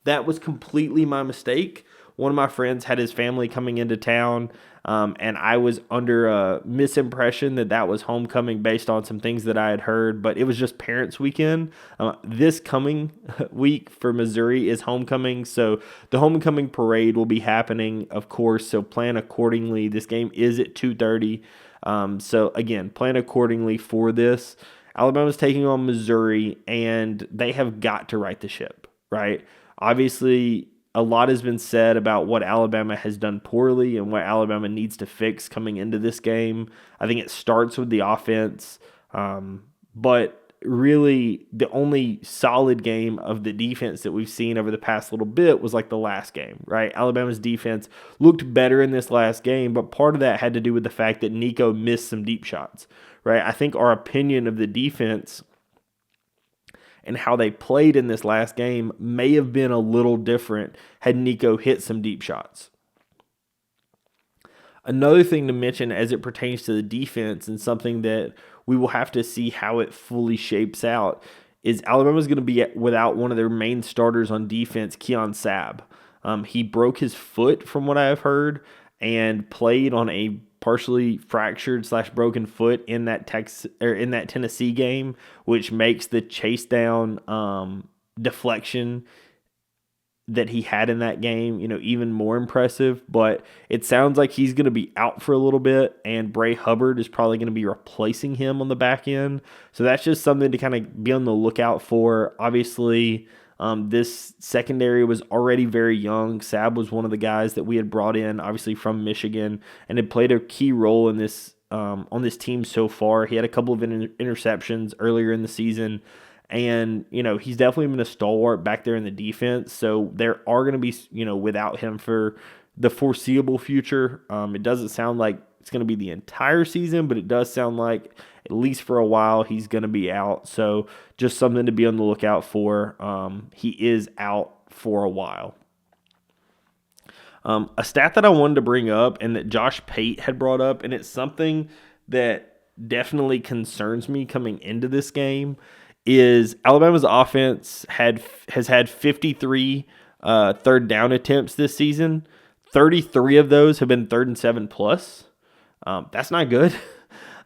That was completely my mistake. One of my friends had his family coming into town, and I was under a misimpression that that was homecoming based on some things that I had heard, but it was just Parents Weekend. This coming week for Missouri is homecoming, so the homecoming parade will be happening, of course. So plan accordingly. This game is at 2:30. So again, plan accordingly for this. Alabama's taking on Missouri, and they have got to right the ship, right? Obviously, a lot has been said about what Alabama has done poorly and what Alabama needs to fix coming into this game. I think it starts with the offense, but really the only solid game of the defense that we've seen over the past little bit was like the last game, right? Alabama's defense looked better in this last game, but part of that had to do with the fact that Nico missed some deep shots, right? I think our opinion of the defense and how they played in this last game may have been a little different had Nico hit some deep shots. Another thing to mention as it pertains to the defense, and something that we will have to see how it fully shapes out, is Alabama's going to be without one of their main starters on defense, Keon Sabb. He broke his foot, from what I have heard, and played on a partially fractured / broken foot in that Tennessee game, which makes the chase down deflection that he had in that game, even more impressive. But it sounds like he's going to be out for a little bit, and Bray Hubbard is probably going to be replacing him on the back end. So that's just something to kind of be on the lookout for. Obviously, this secondary was already very young. Sabb was one of the guys that we had brought in, obviously from Michigan, and had played a key role in this on this team so far. He had a couple of interceptions earlier in the season. And, he's definitely been a stalwart back there in the defense. So there are going to be, without him for the foreseeable future. It doesn't sound like it's going to be the entire season, but it does sound like at least for a while he's going to be out. So just something to be on the lookout for. He is out for a while. A stat that I wanted to bring up and that Josh Pate had brought up, and it's something that definitely concerns me coming into this game, is Alabama's offense has had 53 third down attempts this season. 33 of those have been 3rd and 7 plus. That's not good.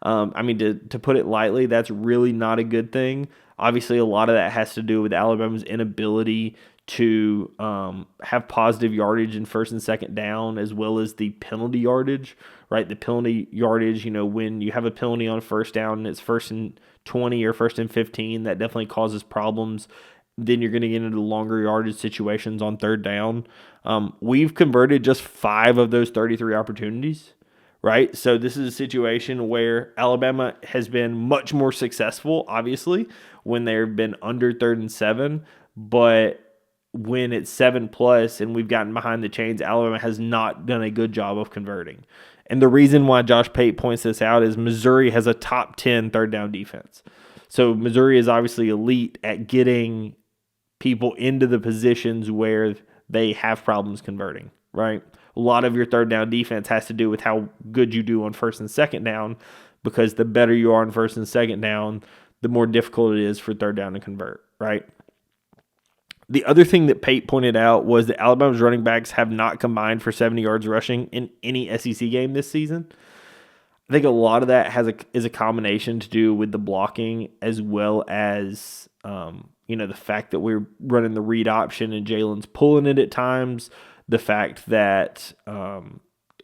To put it lightly, that's really not a good thing. Obviously, a lot of that has to do with Alabama's inability to have positive yardage in 1st and 2nd down, as well as the penalty yardage, right? The penalty yardage, when you have a penalty on 1st down and it's 1st and 20 or 1st and 15, that definitely causes problems. Then you're going to get into longer yardage situations on 3rd down. We've converted just 5 of those 33 opportunities, right? So this is a situation where Alabama has been much more successful, obviously, when they've been under 3rd and 7, but when it's 7 plus and we've gotten behind the chains, Alabama has not done a good job of converting. And the reason why Josh Pate points this out is Missouri has a top 10 third down defense. So Missouri is obviously elite at getting people into the positions where they have problems converting, right? A lot of your third down defense has to do with how good you do on 1st and 2nd down, because the better you are on 1st and 2nd down, the more difficult it is for 3rd down to convert, right? The other thing that Pate pointed out was that Alabama's running backs have not combined for 70 yards rushing in any SEC game this season. I think a lot of that is a combination to do with the blocking, as well as the fact that we're running the read option and Jalen's pulling it at times. The fact that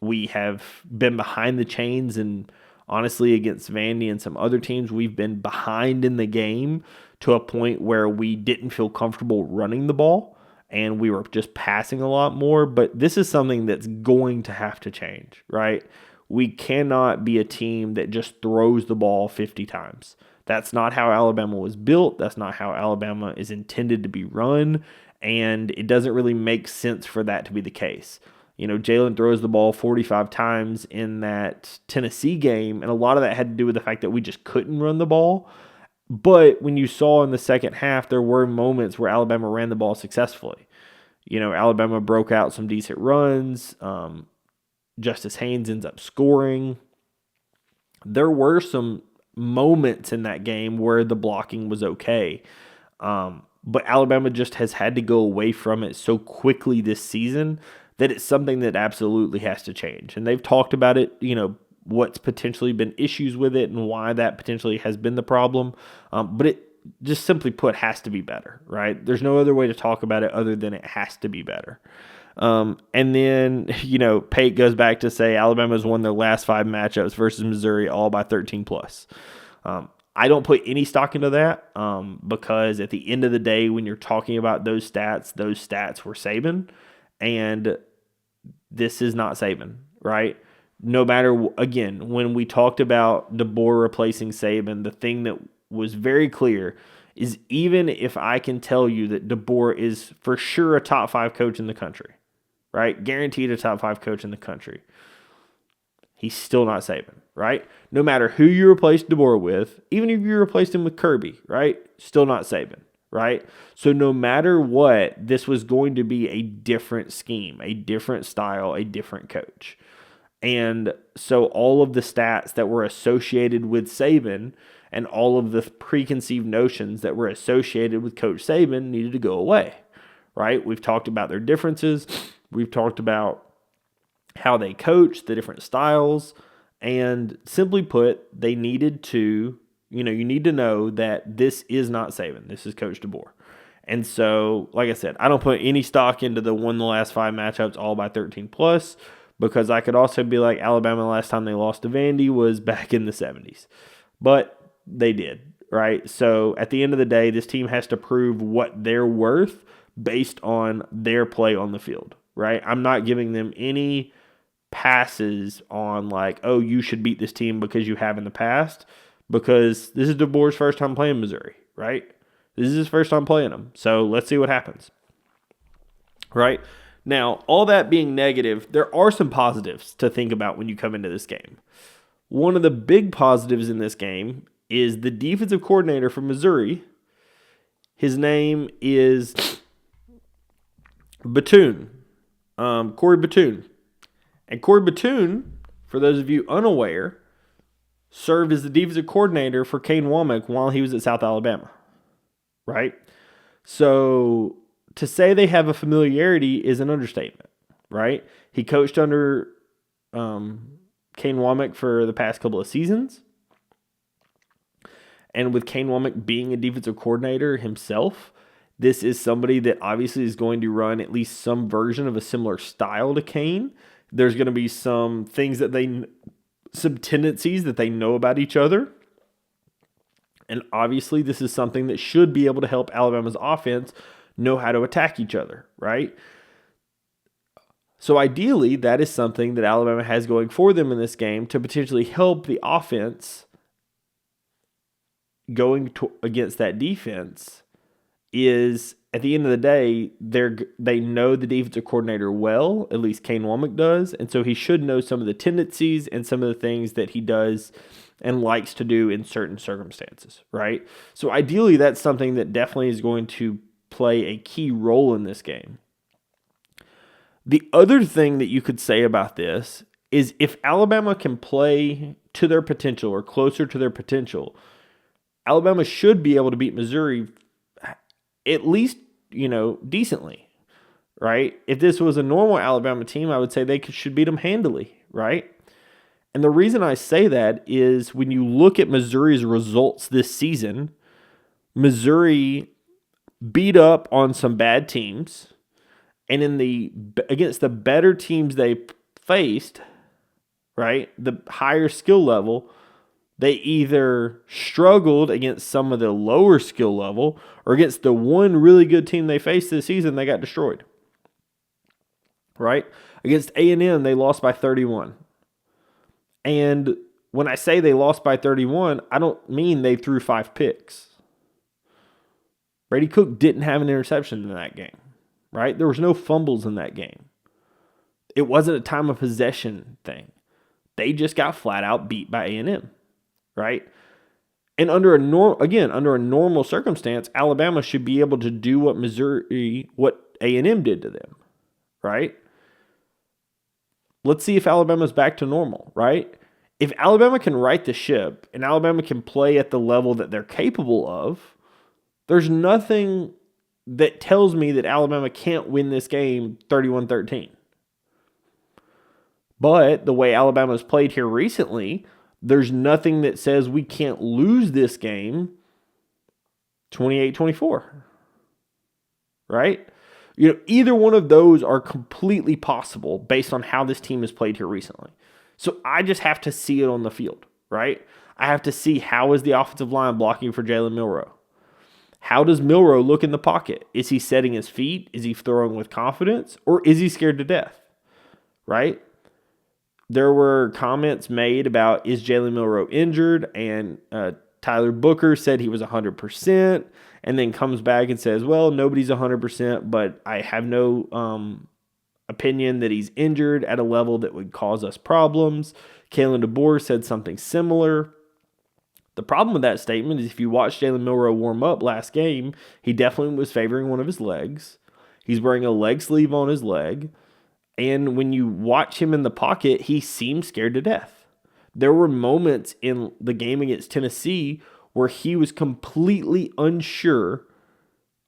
we have been behind the chains, and honestly against Vandy and some other teams, we've been behind in the game to a point where we didn't feel comfortable running the ball and we were just passing a lot more. But this is something that's going to have to change, right? We cannot be a team that just throws the ball 50 times. That's not how Alabama was built. That's not how Alabama is intended to be run. And it doesn't really make sense for that to be the case. Jalen throws the ball 45 times in that Tennessee game, and a lot of that had to do with the fact that we just couldn't run the ball. But when you saw in the second half, there were moments where Alabama ran the ball successfully. Alabama broke out some decent runs. Justice Haynes ends up scoring. There were some moments in that game where the blocking was okay. but Alabama just has had to go away from it so quickly this season that it's something that absolutely has to change. And they've talked about it, what's potentially been issues with it and why that potentially has been the problem. But it just simply put has to be better, right? There's no other way to talk about it other than it has to be better. And then, Pate goes back to say Alabama's won their last 5 matchups versus Missouri all by 13 plus. I don't put any stock into that because at the end of the day, when you're talking about those stats were Saban, and this is not Saban, right? No matter, again, when we talked about DeBoer replacing Saban, the thing that was very clear is even if I can tell you that DeBoer is for sure a top 5 coach in the country, right? Guaranteed a top 5 coach in the country. He's still not Saban, right? No matter who you replace DeBoer with, even if you replaced him with Kirby, right? Still not Saban, right? So no matter what, this was going to be a different scheme, a different style, a different coach. And so all of the stats that were associated with Saban and all of the preconceived notions that were associated with Coach Saban needed to go away, right? We've talked about their differences. We've talked about how they coach, the different styles, and simply put, they needed to, you need to know that this is not Saban. This is Coach DeBoer. And so, like I said, I don't put any stock into the won the last 5 matchups all by 13 plus, because I could also be like Alabama the last time they lost to Vandy was back in the 70s. But they did, right? So at the end of the day, this team has to prove what they're worth based on their play on the field, right? I'm not giving them any passes on like, oh, you should beat this team because you have in the past, because this is DeBoer's first time playing Missouri, right? This is his first time playing them. So let's see what happens, right? Now, all that being negative, there are some positives to think about when you come into this game. One of the big positives in this game is the defensive coordinator from Missouri. His name is Batoon, Corey Batoon. And Corey Batoon, for those of you unaware, served as the defensive coordinator for Kane Womack while he was at South Alabama, right? So to say they have a familiarity is an understatement, right? He coached under Kane Womack for the past couple of seasons. And with Kane Womack being a defensive coordinator himself, this is somebody that obviously is going to run at least some version of a similar style to Kane. There's going to be some things some tendencies that they know about each other. And obviously this is something that should be able to help Alabama's offense know how to attack each other, right? So ideally, that is something that Alabama has going for them in this game to potentially help the offense going against that defense. Is at the end of the day, they know the defensive coordinator well, at least Kane Womack does, and so he should know some of the tendencies and some of the things that he does and likes to do in certain circumstances, right? So ideally, that's something that definitely is going to play a key role in this game. The other thing that you could say about this is if Alabama can play to their potential or closer to their potential, Alabama should be able to beat Missouri at least, decently, right? If this was a normal Alabama team, I would say they should beat them handily, right? And the reason I say that is when you look at Missouri's results this season, Missouri beat up on some bad teams, and against the better teams they faced, right, the higher skill level, they either struggled against some of the lower skill level, or against the one really good team they faced this season, they got destroyed, right? Against A&M, they lost by 31. And when I say they lost by 31, I don't mean they threw 5 picks. Brady Cook didn't have an interception in that game, right? There was no fumbles in that game. It wasn't a time of possession thing. They just got flat out beat by A&M, right? And under a normal circumstance, Alabama should be able to do what A&M did to them, right? Let's see if Alabama's back to normal, right? If Alabama can right the ship and Alabama can play at the level that they're capable of, there's nothing that tells me that Alabama can't win this game 31-13. But the way Alabama's played here recently, there's nothing that says we can't lose this game 28-24. Right? Either one of those are completely possible based on how this team has played here recently. So I just have to see it on the field, right? I have to see how is the offensive line blocking for Jalen Milroe. How does Milroe look in the pocket? Is he setting his feet? Is he throwing with confidence? Or is he scared to death? Right? There were comments made about, is Jalen Milroe injured? And Tyler Booker said he was 100%, and then comes back and says, well, nobody's 100%, but I have no opinion that he's injured at a level that would cause us problems. Kalen DeBoer said something similar. The problem with that statement is if you watch Jalen Milroe warm up last game, he definitely was favoring one of his legs. He's wearing a leg sleeve on his leg. And when you watch him in the pocket, he seemed scared to death. There were moments in the game against Tennessee where he was completely unsure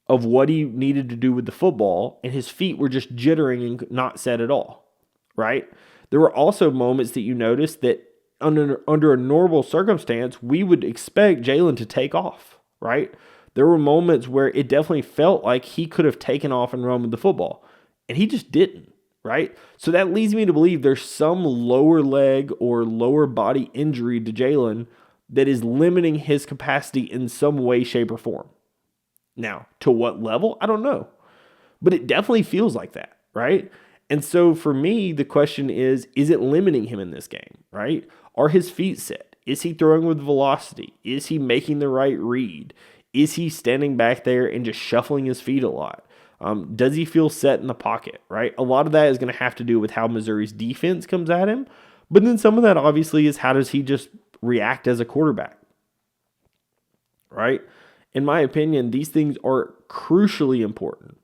of what he needed to do with the football, and his feet were just jittering and not set at all, right? There were also moments that you noticed that under a normal circumstance, we would expect Jalen to take off, right? There were moments where it definitely felt like he could have taken off and run with the football, and he just didn't, right? So that leads me to believe there's some lower leg or lower body injury to Jalen that is limiting his capacity in some way, shape, or form. Now, to what level? I don't know. But it definitely feels like that, right? And so for me, the question is it limiting him in this game, right? Are his feet set? Is he throwing with velocity? Is he making the right read? Is he standing back there and just shuffling his feet a lot? Does he feel set in the pocket, right? A lot of that is going to have to do with how Missouri's defense comes at him. But then some of that obviously is how does he just react as a quarterback, right? In my opinion, these things are crucially important.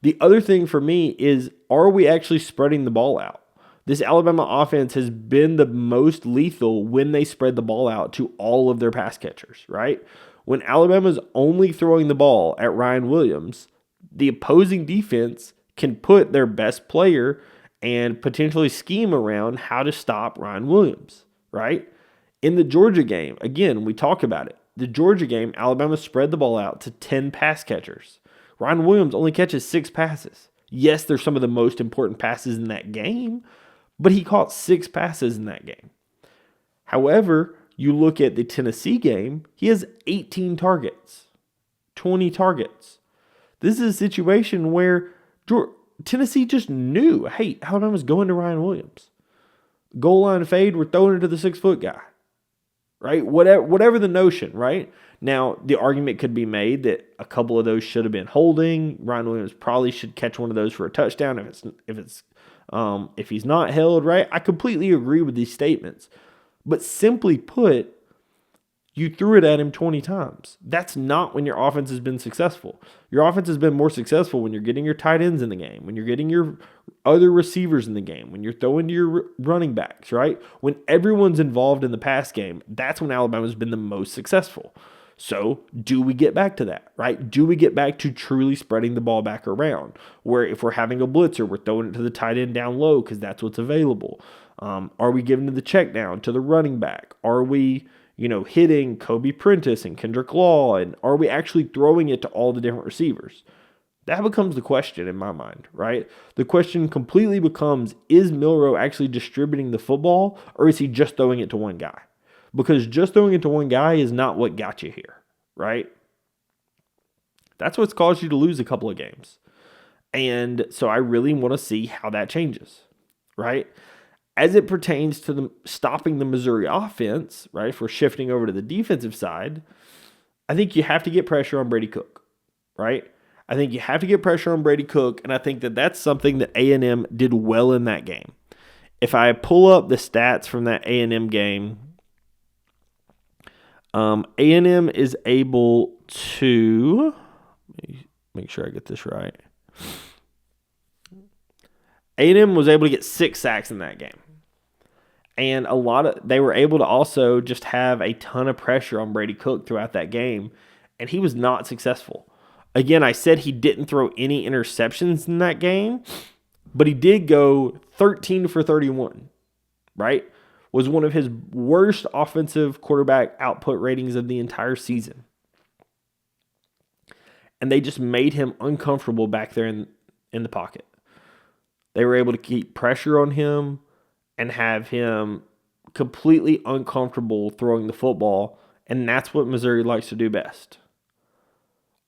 The other thing for me is, are we actually spreading the ball out? This Alabama offense has been the most lethal when they spread the ball out to all of their pass catchers, right? When Alabama's only throwing the ball at Ryan Williams, the opposing defense can put their best player and potentially scheme around how to stop Ryan Williams, right? In the Georgia game, again, we talk about it. The Georgia game, Alabama spread the ball out to 10 pass catchers. Ryan Williams only catches 6 passes. Yes, they're some of the most important passes in that game, but he caught 6 passes in that game. However, you look at the Tennessee game, he has 18 targets, 20 targets. This is a situation where Tennessee just knew, hey, Alabama's going to Ryan Williams. Goal line fade, we're throwing it to the 6-foot guy. Right? Whatever the notion, right? Now, the argument could be made that a couple of those should have been holding. Ryan Williams probably should catch one of those for a touchdown if he's not held, right? I completely agree with these statements. But simply put, you threw it at him 20 times. That's not when your offense has been successful. Your offense has been more successful when you're getting your tight ends in the game, when you're getting your other receivers in the game, when you're throwing to your running backs, right? When everyone's involved in the pass game, that's when Alabama's been the most successful. So do we get back to that, right? Do we get back to truly spreading the ball back around, where if we're having a blitzer, we're throwing it to the tight end down low because that's what's available? Are we giving to the check down to the running back? Are we hitting Kobe Prentice and Kendrick Law, and are we actually throwing it to all the different receivers? That becomes the question in my mind, right? The question completely becomes, is Milroe actually distributing the football, or is he just throwing it to one guy? Because just throwing it to one guy is not what got you here, right? That's what's caused you to lose a couple of games. And so I really want to see how that changes, right? As it pertains to stopping the Missouri offense, right, if we're shifting over to the defensive side, I think you have to get pressure on Brady Cook, right? I think you have to get pressure on Brady Cook, and I think that that's something that A&M did well in that game. If I pull up the stats from that A&M game, A&M is able to, let me make sure I get this right. A&M was able to get 6 sacks in that game. And they were able to also just have a ton of pressure on Brady Cook throughout that game, and he was not successful. Again, I said he didn't throw any interceptions in that game, but he did go 13 for 31, right? Was one of his worst offensive quarterback output ratings of the entire season. And they just made him uncomfortable back there in the pocket. They were able to keep pressure on him and have him completely uncomfortable throwing the football, and that's what Missouri likes to do best.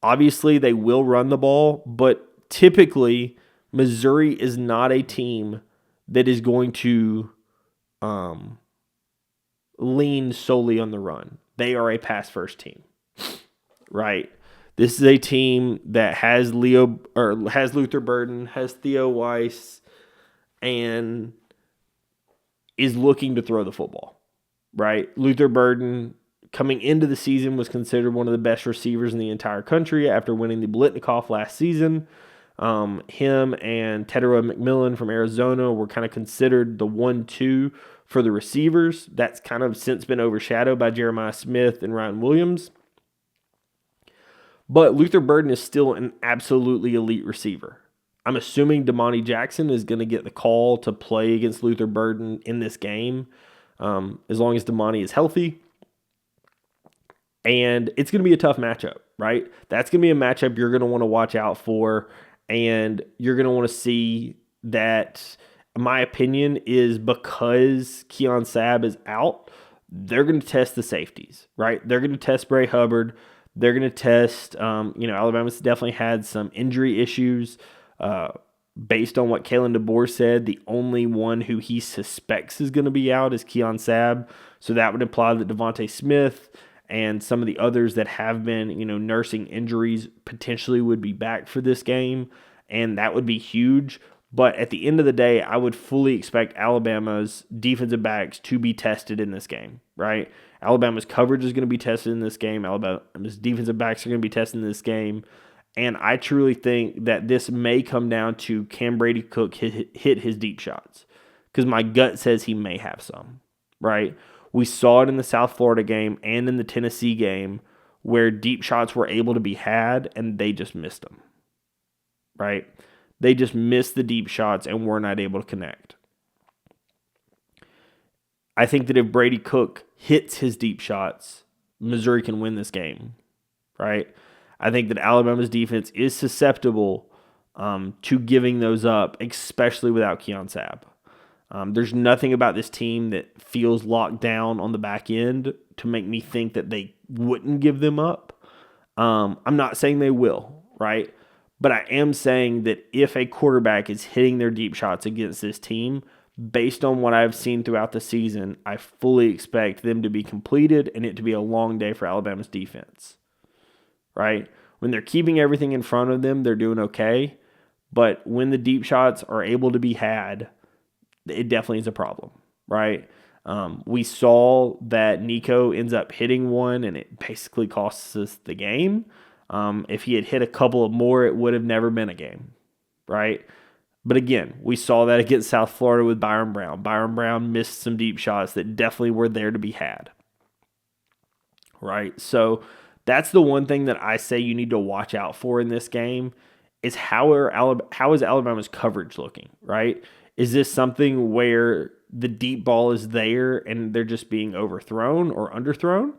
Obviously, they will run the ball, but typically, Missouri is not a team that is going to lean solely on the run. They are a pass-first team, right? This is a team that has Luther Burden, has Theo Weiss, and is looking to throw the football, right? Luther Burden, coming into the season, was considered one of the best receivers in the entire country after winning the Biletnikoff last season. Him and Tetairoa McMillan from Arizona were kind of considered the 1-2 for the receivers. That's kind of since been overshadowed by Jeremiah Smith and Ryan Williams. But Luther Burden is still an absolutely elite receiver. I'm assuming Damani Jackson is going to get the call to play against Luther Burden in this game, as long as Damani is healthy. And it's going to be a tough matchup, right? That's going to be a matchup you're going to want to watch out for, and you're going to want to see that, my opinion, is because Keon Sabb is out, they're going to test the safeties, right? They're going to test Bray Hubbard. They're going to test, Alabama's definitely had some injury issues. Based on what Kalen DeBoer said, the only one who he suspects is going to be out is Keon Sabb. So that would imply that Devontae Smith and some of the others that have been, nursing injuries potentially would be back for this game. And that would be huge. But at the end of the day, I would fully expect Alabama's defensive backs to be tested in this game, right? Alabama's coverage is going to be tested in this game. Alabama's defensive backs are going to be tested in this game. And I truly think that this may come down to, can Brady Cook hit his deep shots? Because my gut says he may have some, right? We saw it in the South Florida game and in the Tennessee game where deep shots were able to be had and they just missed them, right? They just missed the deep shots and were not able to connect. I think that if Brady Cook hits his deep shots, Missouri can win this game, right? I think that Alabama's defense is susceptible to giving those up, especially without Keon Sabb. There's nothing about this team that feels locked down on the back end to make me think that they wouldn't give them up. I'm not saying they will, right? But I am saying that if a quarterback is hitting their deep shots against this team, based on what I've seen throughout the season, I fully expect them to be completed and it to be a long day for Alabama's defense, right? When they're keeping everything in front of them, they're doing okay. But when the deep shots are able to be had, it definitely is a problem, right? We saw that Nico ends up hitting one and it basically costs us the game. If he had hit a couple of more, it would have never been a game, right? But again, we saw that against South Florida with Byron Brown. Byron Brown missed some deep shots that definitely were there to be had, right? So that's the one thing that I say you need to watch out for in this game is how is Alabama's coverage looking, right? Is this something where the deep ball is there and they're just being overthrown or underthrown?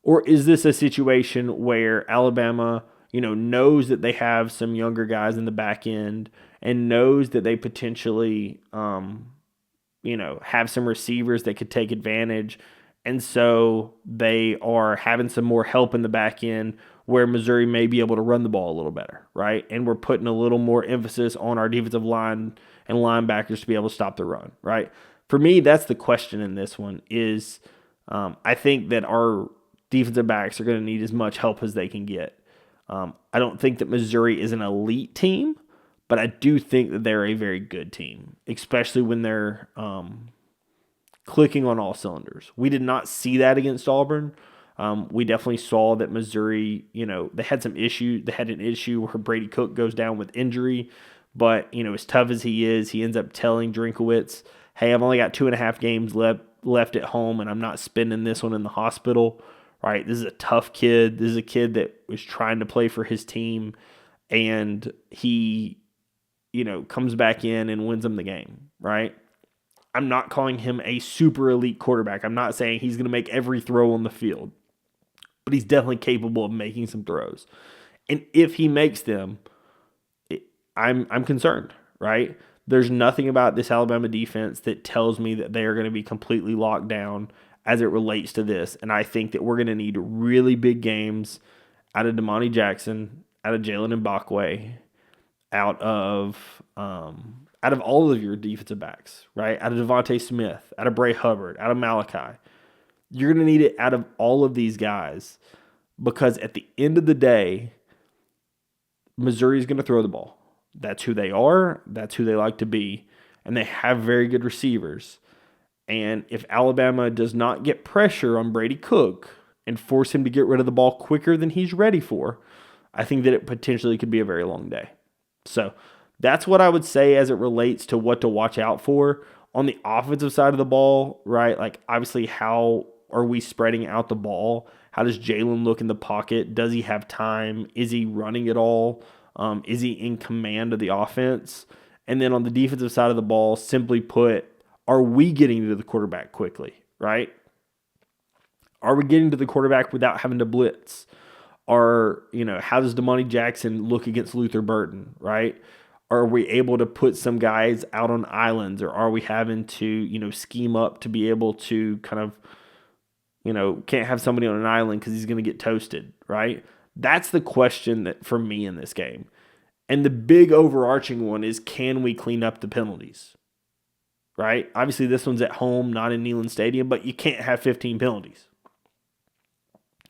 Or is this a situation where Alabama, knows that they have some younger guys in the back end and knows that they potentially, have some receivers that could take advantage, and so they are having some more help in the back end where Missouri may be able to run the ball a little better, right? And we're putting a little more emphasis on our defensive line and linebackers to be able to stop the run, right? For me, that's the question in this one is I think that our defensive backs are going to need as much help as they can get. I don't think that Missouri is an elite team, but I do think that they're a very good team, especially when they're clicking on all cylinders. We did not see that against Auburn. We definitely saw that Missouri, they had some issues. They had an issue where Brady Cook goes down with injury, but, as tough as he is, he ends up telling Drinkwitz, hey, I've only got 2.5 games left at home, and I'm not spending this one in the hospital, right? This is a tough kid. This is a kid that was trying to play for his team, and he, comes back in and wins them the game, right? I'm not calling him a super elite quarterback. I'm not saying he's going to make every throw on the field, but he's definitely capable of making some throws. And if he makes them, I'm concerned, right? There's nothing about this Alabama defense that tells me that they are going to be completely locked down as it relates to this. And I think that we're going to need really big games out of Damani Jackson, out of Jalen Mbakwe, out of all of your defensive backs, right? Out of Devontae Smith, out of Bray Hubbard, out of Malachi. You're going to need it out of all of these guys because at the end of the day, Missouri is going to throw the ball. That's who they are. That's who they like to be. And they have very good receivers. And if Alabama does not get pressure on Brady Cook and force him to get rid of the ball quicker than he's ready for, I think that it potentially could be a very long day. So that's what I would say as it relates to what to watch out for. On the offensive side of the ball, right? Like, obviously, how are we spreading out the ball? How does Jalen look in the pocket? Does he have time? Is he running at all? Is he in command of the offense? And then on the defensive side of the ball, simply put, are we getting to the quarterback quickly, right? Are we getting to the quarterback without having to blitz? How does Damani Jackson look against Luther Burton, right? Are we able to put some guys out on islands, or are we having to, scheme up to be able to kind of, can't have somebody on an island because he's going to get toasted, right? That's the question that for me in this game. And the big overarching one is, can we clean up the penalties, right? Obviously, this one's at home, not in Neyland Stadium, but you can't have 15 penalties.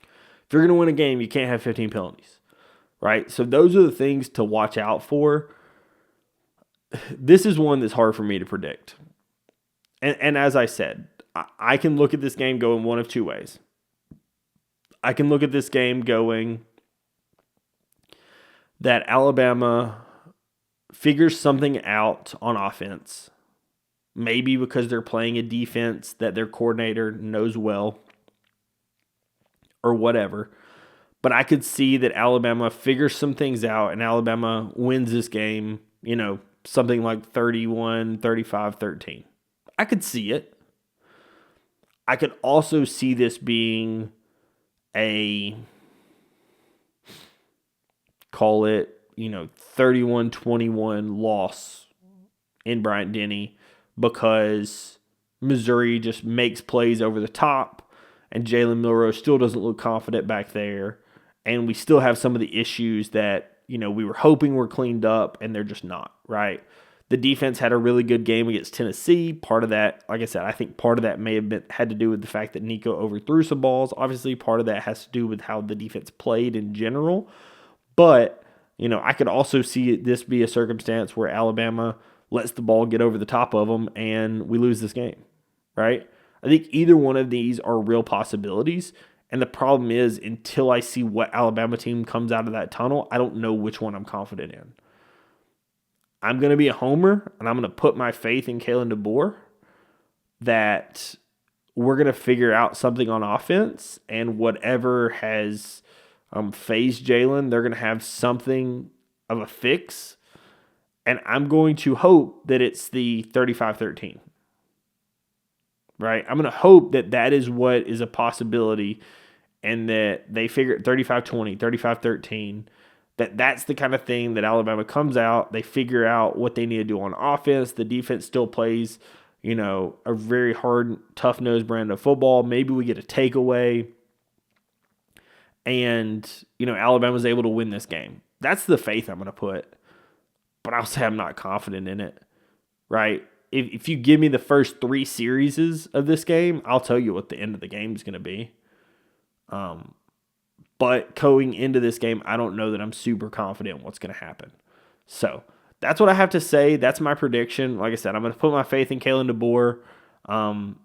If you're going to win a game, you can't have 15 penalties, right? So those are the things to watch out for. This is one that's hard for me to predict. And as I said, I can look at this game going one of two ways. I can look at this game going that Alabama figures something out on offense, maybe because they're playing a defense that their coordinator knows well or whatever. But I could see that Alabama figures some things out and Alabama wins this game, something like 31, 35, 13. I could see it. I could also see this being a, call it, 31-21 loss in Bryant-Denny because Missouri just makes plays over the top and Jalen Milroe still doesn't look confident back there. And we still have some of the issues that, we were hoping were cleaned up and they're just not, right? The defense had a really good game against Tennessee. Part of that, like I said, I think part of that may have had to do with the fact that Nico overthrew some balls. Obviously, part of that has to do with how the defense played in general. But, I could also see this be a circumstance where Alabama lets the ball get over the top of them and we lose this game, right? I think either one of these are real possibilities. And the problem is, until I see what Alabama team comes out of that tunnel, I don't know which one I'm confident in. I'm going to be a homer, and I'm going to put my faith in Kalen DeBoer that we're going to figure out something on offense, and whatever has phased Jalen, they're going to have something of a fix, and I'm going to hope that it's the 35-13. Right? I'm going to hope that that is what is a possibility and that they figure 35-20, 35-13, that's the kind of thing that Alabama comes out, they figure out what they need to do on offense. The defense still plays, a very hard, tough-nosed brand of football. Maybe we get a takeaway and, Alabama's able to win this game. That's the faith I'm going to put. But I'll say I'm not confident in it, right? If you give me the first 3 series of this game, I'll tell you what the end of the game is going to be. But going into this game, I don't know that I'm super confident in what's going to happen. So that's what I have to say. That's my prediction. Like I said, I'm going to put my faith in Kalen DeBoer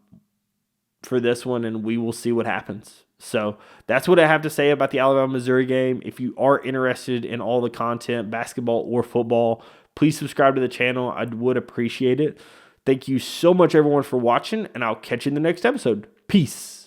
for this one, and we will see what happens. So that's what I have to say about the Alabama-Missouri game. If you are interested in all the content, basketball or football, please subscribe to the channel. I would appreciate it. Thank you so much, everyone, for watching, and I'll catch you in the next episode. Peace.